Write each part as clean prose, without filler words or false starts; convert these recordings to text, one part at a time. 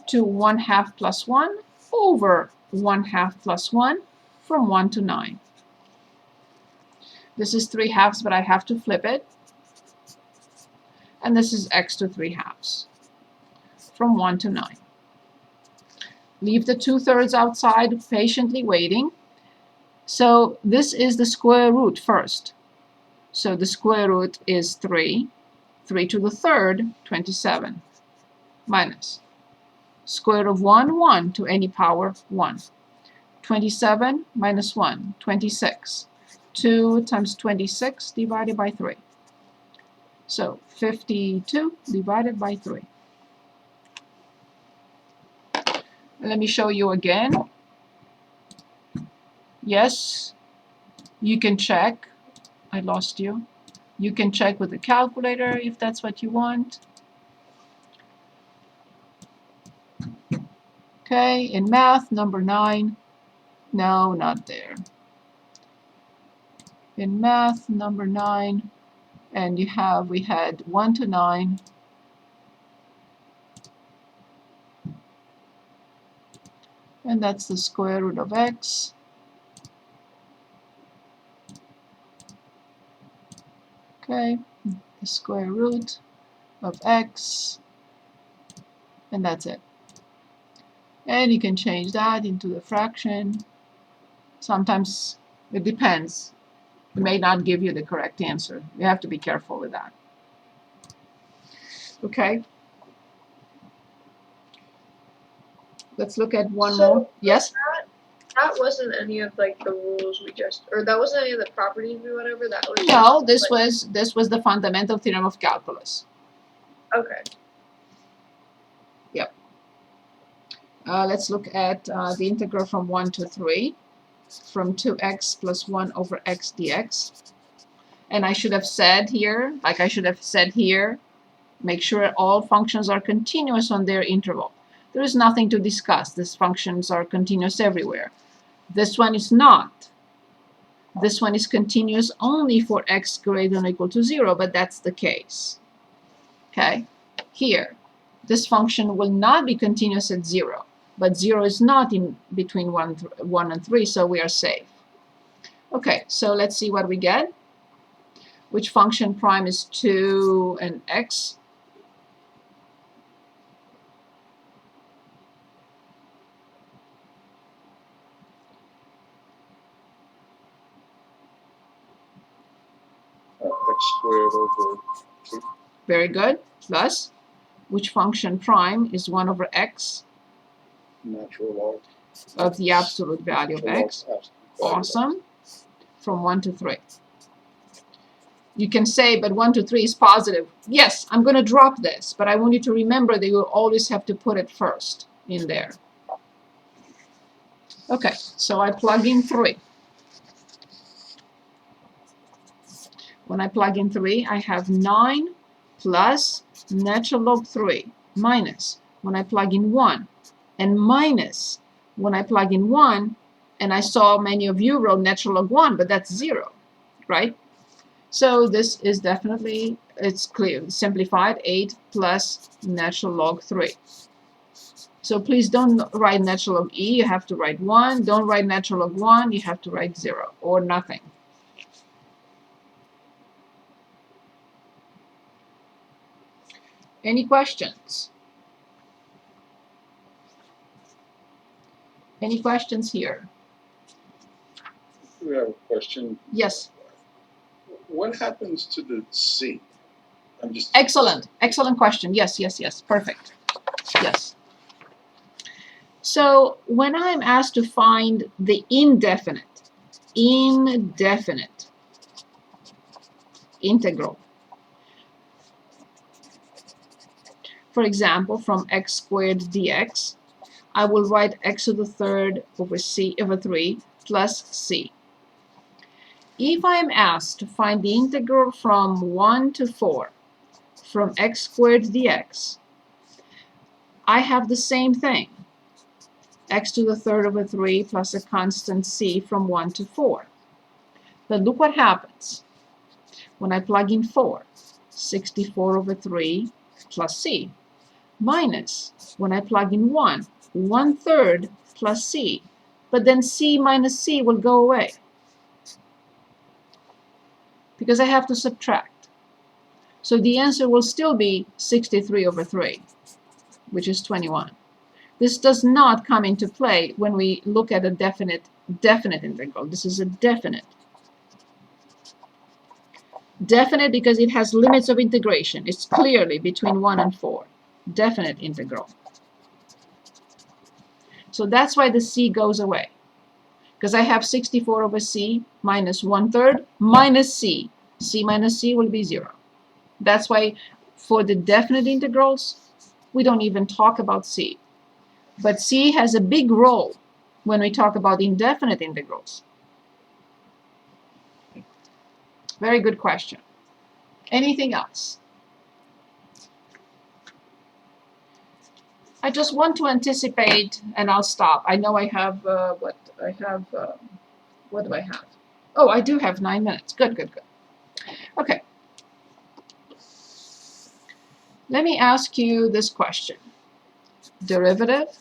to 1/2 plus 1 over 1/2 plus 1 from 1 to 9. This is 3/2, but I have to flip it. And this is x to 3/2 from 1 to 9. Leave the 2/3 outside, patiently waiting. So this is the square root first. So the square root is 3. 3 to the 3rd, 27, minus square root of 1, 1 to any power 1. 27 minus 1, 26. 2 times 26 divided by 3. So 52 divided by 3. Let me show you again. Yes, you can check. I lost you. You can check with the calculator if that's what you want. Okay, in math, number 9. No, not there. In math, number 9, and we had 1 to 9. And that's the square root of x. Okay, the square root of x, and that's it. And you can change that into the fraction. Sometimes it depends. It may not give you the correct answer. You have to be careful with that. Okay. Let's look at one more. Yes? That wasn't any of like the rules we just, or that wasn't any of the properties or whatever. That was no. Just, This was the fundamental theorem of calculus. Okay. Yep. Let's look at the integral from 1 to 3, from 2x plus 1 over x dx. And I should have said here, like I should have said here, make sure all functions are continuous on their interval. There is nothing to discuss. These functions are continuous everywhere. This one is not. This one is continuous only for x greater than or equal to 0, but that's the case. Okay? Here, this function will not be continuous at 0, but 0 is not in between 1 and 3, so we are safe. Okay, so let's see what we get. Which function prime is 2 and x? X squared over 2. Very good. Plus, which function prime is 1 over x? Natural log. Of the absolute value of x. Awesome. From 1 to 3. You can say, but 1 to 3 is positive. Yes, I'm going to drop this, but I want you to remember that you always have to put it first in there. Okay, so I plug in 3. When I plug in 3, I have 9 plus natural log 3 minus when I plug in 1 and minus when I plug in 1, and I saw many of you wrote natural log 1, but that's 0, right? So this is definitely, it's clear, simplified, 8 plus natural log 3. So please don't write natural log e, you have to write 1. Don't write natural log 1, you have to write 0 or nothing. Any questions? Any questions here? We have a question. Yes. What happens to the C? I'm just Excellent. Excellent question. Yes, yes, yes. Perfect. Yes. So when I'm asked to find the indefinite integral, for example, from x squared dx, I will write x to the 3rd over c over 3 plus c. If I am asked to find the integral from 1 to 4 from x squared dx, I have the same thing, x to the 3rd over 3 plus a constant c from 1 to 4. But look what happens when I plug in 4, 64 over 3 plus c. minus, when I plug in 1, 1/3 plus c. But then c minus c will go away because I have to subtract. So the answer will still be 63/3, which is 21. This does not come into play when we look at a definite integral. This is a definite. Definite because it has limits of integration. It's clearly between 1 and 4. Definite integral. So that's why the c goes away. Because I have 64/c minus 1/3 minus c. C minus c will be 0. That's why for the definite integrals, we don't even talk about c. But c has a big role when we talk about indefinite integrals. Very good question. Anything else? I just want to anticipate, and I'll stop. I know I have, what do I have? Oh, I do have 9 minutes. Good, good, good. Okay. Let me ask you this question. Derivative,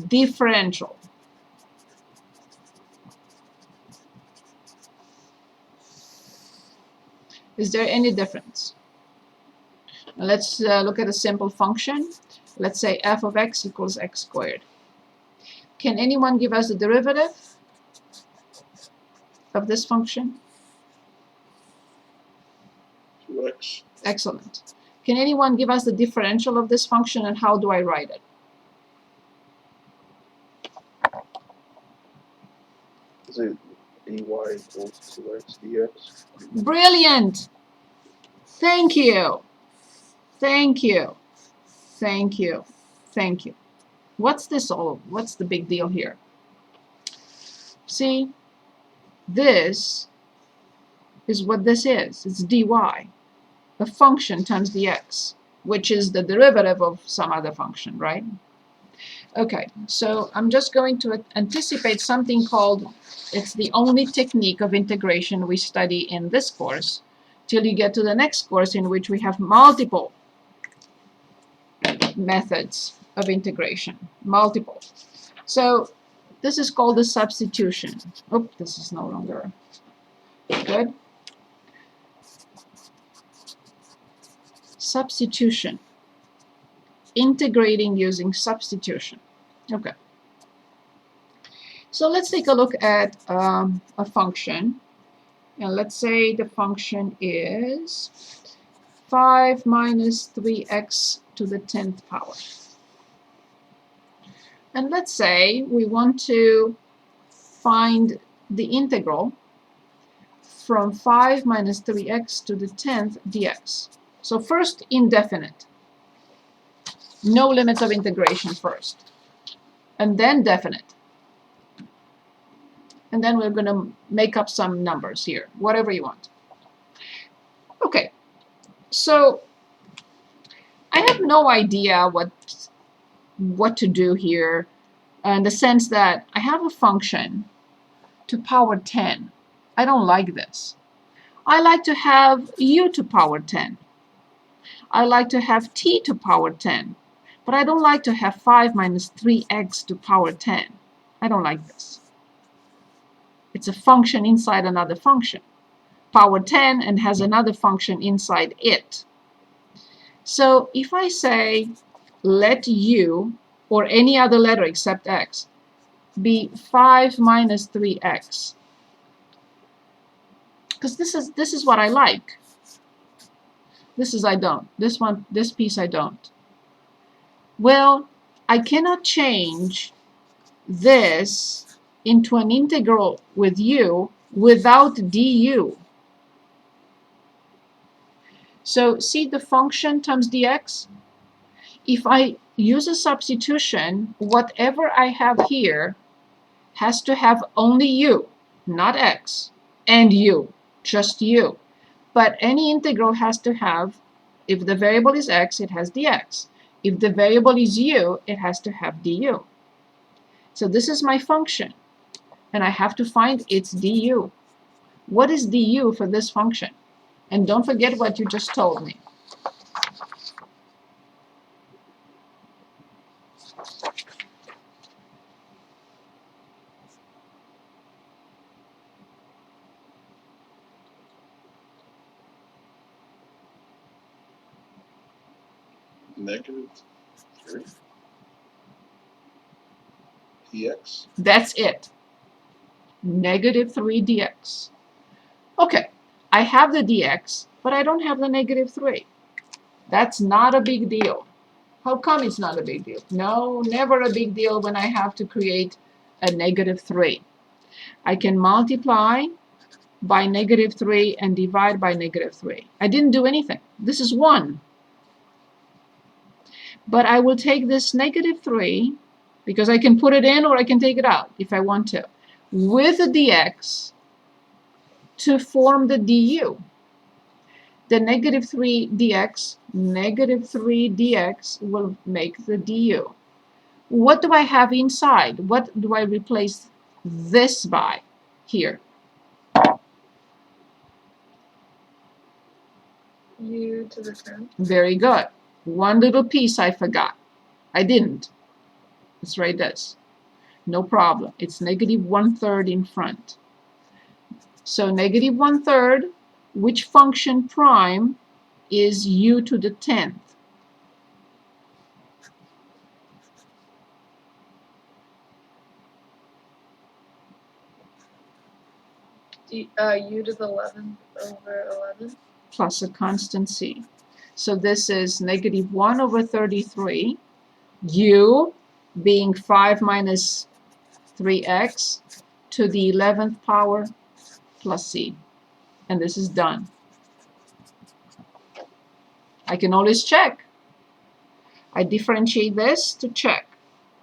differential. Is there any difference? Let's look at a simple function. Let's say f of x equals x squared. Can anyone give us the derivative of this function? 2x. Excellent. Can anyone give us the differential of this function, and how do I write it? Is it dy equals 2x dx? Brilliant! Thank you. Thank you. Thank you. Thank you. What's this all? What's the big deal here? See, this is what this is. It's dy, a function times dx, which is the derivative of some other function, right? Okay, so I'm just going to anticipate something called, it's the only technique of integration we study in this course, till you get to the next course in which we have multiple methods of integration. Multiple. So this is called the substitution. Oh, this is no longer good. Substitution. Integrating using substitution. Okay. So let's take a look at a function. And let's say the function is 5 minus 3x to the 10th power. And let's say we want to find the integral from 5 minus 3x to the 10th dx. So first, indefinite. No limits of integration first. And then definite. And then we're going to make up some numbers here, whatever you want. Okay, so I have no idea what to do here, in the sense that I have a function to power 10. I don't like this. I like to have u to power 10. I like to have t to power 10. But I don't like to have 5 minus 3x to power 10. I don't like this. It's a function inside another function. Power 10 and has another function inside it. So if I say let u, or any other letter except x, be 5 minus 3x, because this is what I like. This is I don't. This piece I don't. Well, I cannot change this into an integral with u without du. So see the function times dx? If I use a substitution, whatever I have here has to have only u, not x, and u, just u. But any integral has to have, if the variable is x, it has dx. If the variable is u, it has to have du. So this is my function, and I have to find its du. What is du for this function? And don't forget what you just told me. negative 3 dx. That's it. Negative 3 dx. Okay, I have the dx, but I don't have the negative 3. That's not a big deal. How come it's not a big deal? No, never a big deal when I have to create a negative 3. I can multiply by negative 3 and divide by negative 3. I didn't do anything. This is 1. But I will take this negative 3, because I can put it in or I can take it out if I want to, with the dx to form the du. The negative 3 dx, negative 3 dx will make the du. What do I have inside? What do I replace this by here? U to the 10th. Very good. One little piece I forgot. I didn't. Let's write this. No problem. It's negative 1/3 in front. So negative 1/3, which function prime is u to the 10th? U to the 11th over 11. Plus a constant c. So this is negative 1 over 33, u being 5 minus 3x to the 11th power plus c. And this is done. I can always check. I differentiate this to check.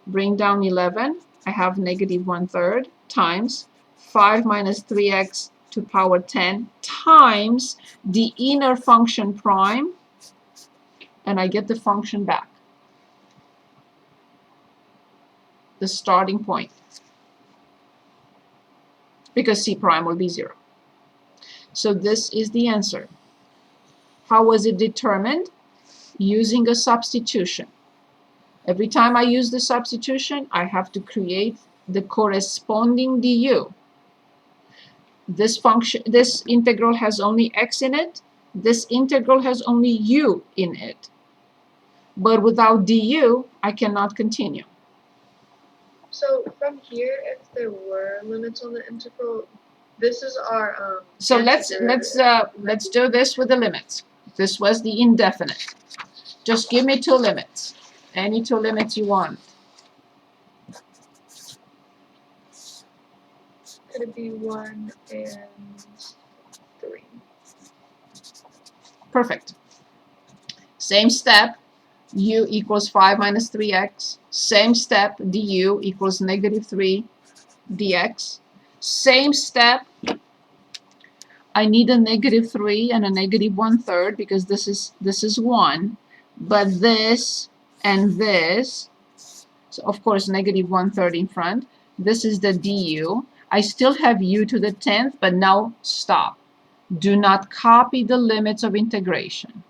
Bring down 11. I have negative 1/3 times 5 minus 3x to power 10 times the inner function prime, and I get the function back. The starting point. Because c prime will be 0. So this is the answer. How was it determined? Using a substitution. Every time I use the substitution, I have to create the corresponding du. This function, this integral has only x in it. This integral has only u in it. But without du, I cannot continue. So from here, if there were limits on the integral, this is our So let's do this with the limits. This was the indefinite. Just give me 2 limits. Any 2 limits you want. Could it be 1 and 3? Perfect. Same step. U equals 5 minus 3x. Same step. Du equals negative 3 dx. Same step. I need a negative 3 and a negative 1/3 because this is 1. But this and this, so of course negative 1/3 in front. This is the du. I still have u to the 10th, but now stop. Do not copy the limits of integration.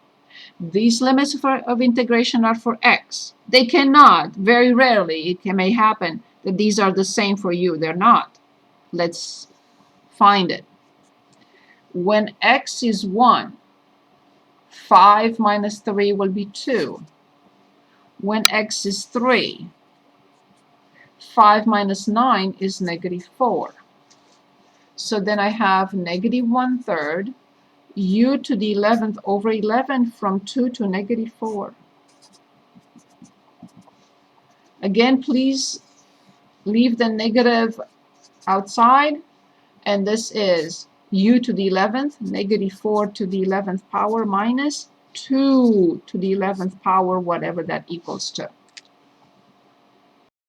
These limits of integration are for x. They cannot, very rarely, it may happen that these are the same for u. They're not. Let's find it. When x is 1, 5 minus 3 will be 2. When x is 3, 5 minus 9 is negative 4. So then I have negative 1/3 u to the 11th over 11 from 2 to negative 4. Again, please leave the negative outside, and this is u to the 11th, negative 4 to the 11th power minus 2 to the 11th power, whatever that equals to.